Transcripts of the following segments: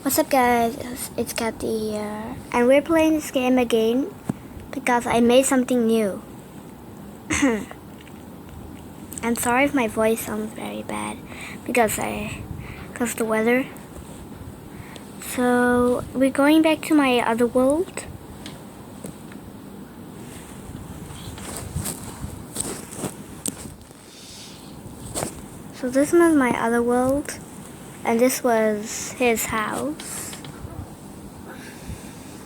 What's up guys, it's Kathy here, and we're playing this game again because I made something new. I'm sorry if my voice sounds very bad because the weather. So we're going back to my other world. So this was my other world, and this was his house.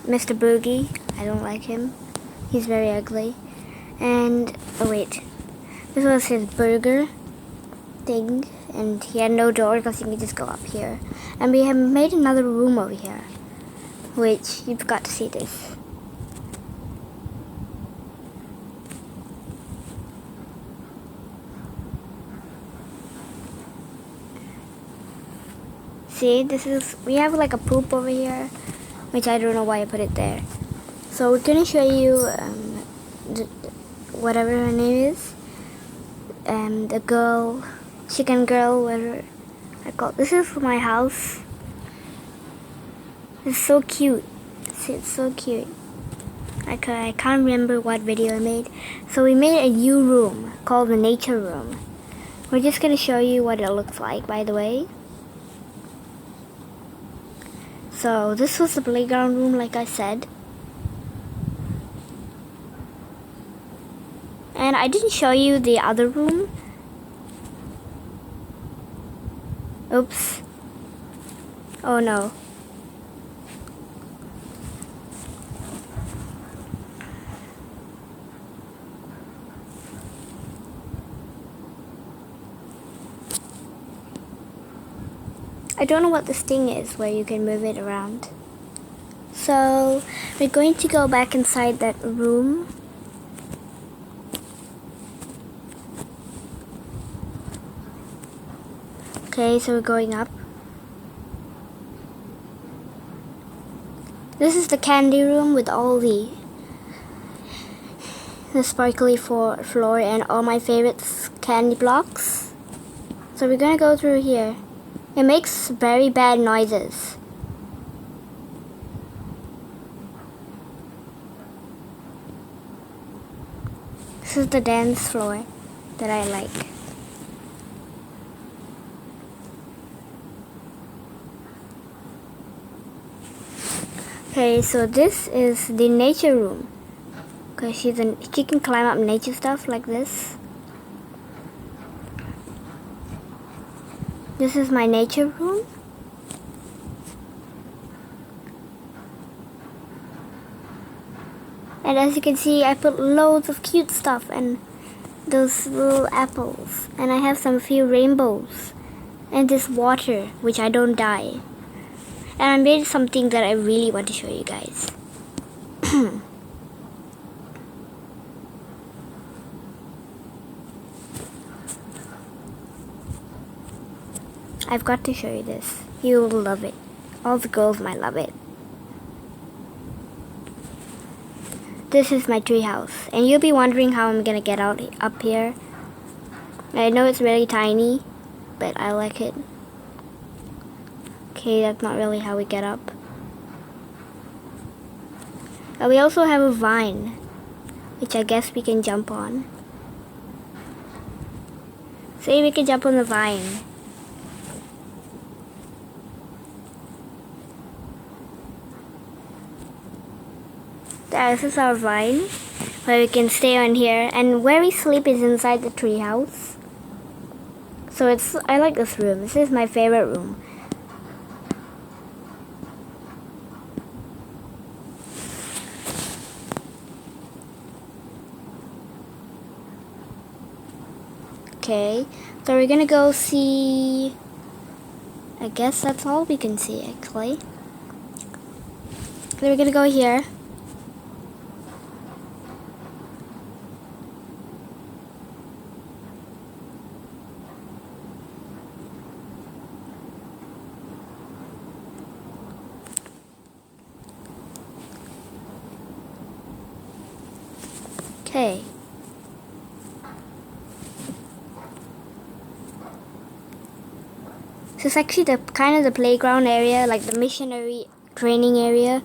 Mr. Boogie, I don't like him. He's very ugly. And, oh wait, this was his burger thing, and he had no door because you can just go up here. And we have made another room over here, which you've got to see this. See, we have like a poop over here, which I don't know why I put it there. So we're gonna show you whatever her name is, the girl, chicken girl, whatever I call it. This is for my house. It's so cute. See, it's so cute. I can't remember what video I made. So we made a new room called the nature room. We're just gonna show you what it looks like, by the way. So this was the playground room, like I said. And I didn't show you the other room. Oops. Oh no. I don't know what this thing is where you can move it around. So we're going to go back inside that room. Okay, so we're going up. This is the candy room with all the sparkly floor and all my favorite candy blocks. So we're gonna go through here. It makes very bad noises. This is the dance floor that I like. Okay, so this is the nature room. Okay, she can climb up nature stuff like this. This is my nature room. And as you can see, I put loads of cute stuff and those little apples. And I have some few rainbows. And this water, which I don't die. And I made something that I really want to show you guys. I've got to show you this. You'll love it. All the girls might love it. This is my treehouse, and you'll be wondering how I'm gonna get out up here. I know it's really tiny, but I like it. Okay, that's not really how we get up. We also have a vine, which I guess we can jump on. See, we can jump on the vine. This is our vine, where we can stay on here, and where we sleep is inside the treehouse. So I like this room. This is my favorite room. Okay, so we're gonna go see. I guess that's all we can see actually. So we're gonna go here. Okay. So it's actually the kind of the playground area, like the missionary training area.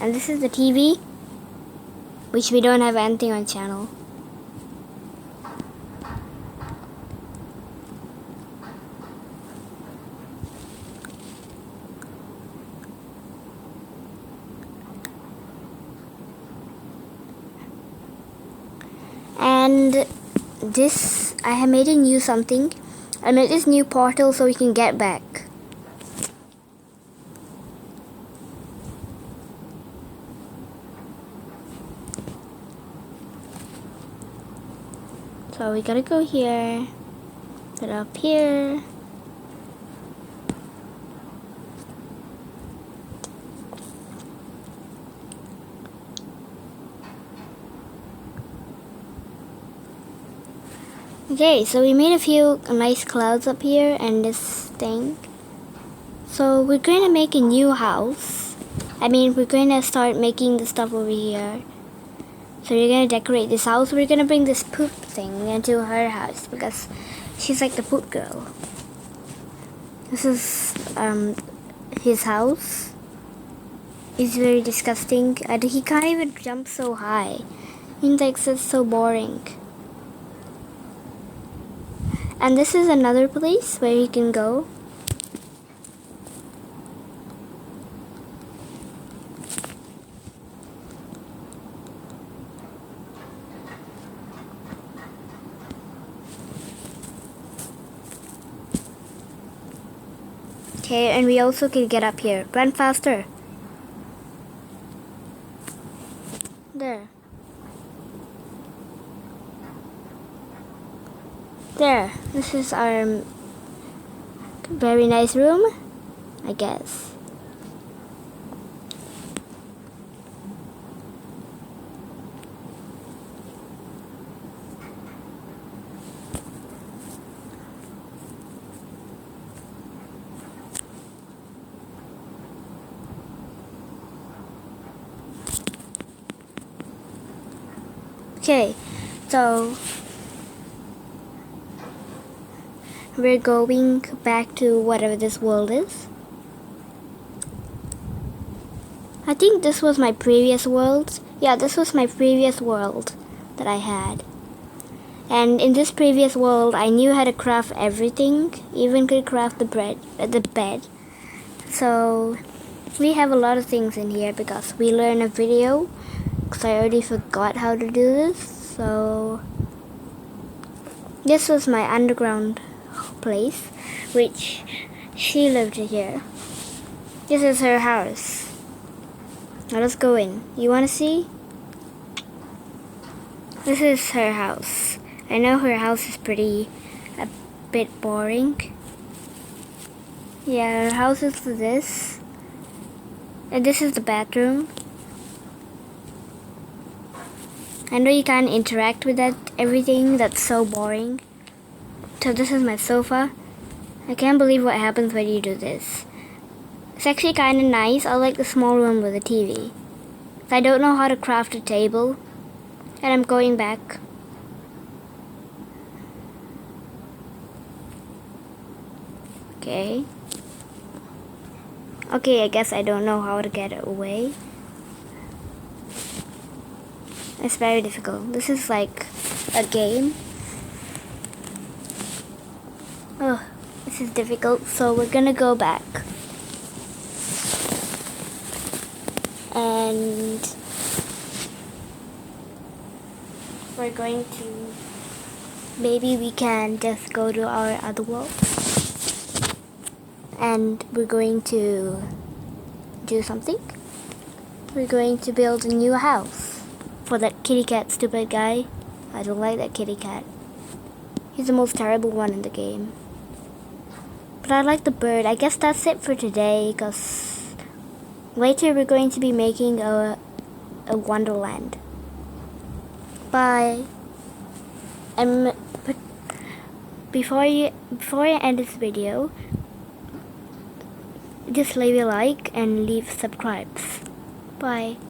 And this is the TV, which we don't have anything on channel. And this, I have made a new something. I made this new portal so we can get back. So we gotta go here, get up here. Okay, so we made a few nice clouds up here and this thing. So we're going to make a new house. I mean, we're going to start making the stuff over here. So we're going to decorate this house. We're going to bring this poop thing into her house because she's like the poop girl. This is his house. It's very disgusting. He can't even jump so high. He thinks it's so boring. And this is another place where he can go. Okay, and we also can get up here. Run faster. There. There. This is our very nice room, I guess. Okay, so we're going back to whatever this world is. I think this was my previous world. Yeah, this was my previous world that I had. And in this previous world, I knew how to craft everything, even could craft the bed. So we have a lot of things in here because we learned a video. Because I already forgot how to do this. So this was my underground place, which she lived here. This is her house. Now let's go in. You want to see? This is her house. I know her house is a bit boring. Yeah, her house is this. And this is the bathroom. I know you can't interact with everything that's so boring. So this is my sofa. I can't believe what happens when you do this. It's actually kind of nice. I like the small room with a TV. I don't know how to craft a table. And I'm going back. Okay. Okay, I guess I don't know how to get it away. It's very difficult. This is like a game. Oh, this is difficult. So we're gonna go back. And we're going to, maybe we can just go to our other world. And we're going to do something. We're going to build a new house. For that kitty cat stupid guy. I don't like that kitty cat. He's the most terrible one in the game. But I like the bird. I guess that's it for today, because later we're going to be making a wonderland. Bye. And before I end this video, just leave a like and leave subscribes. Bye.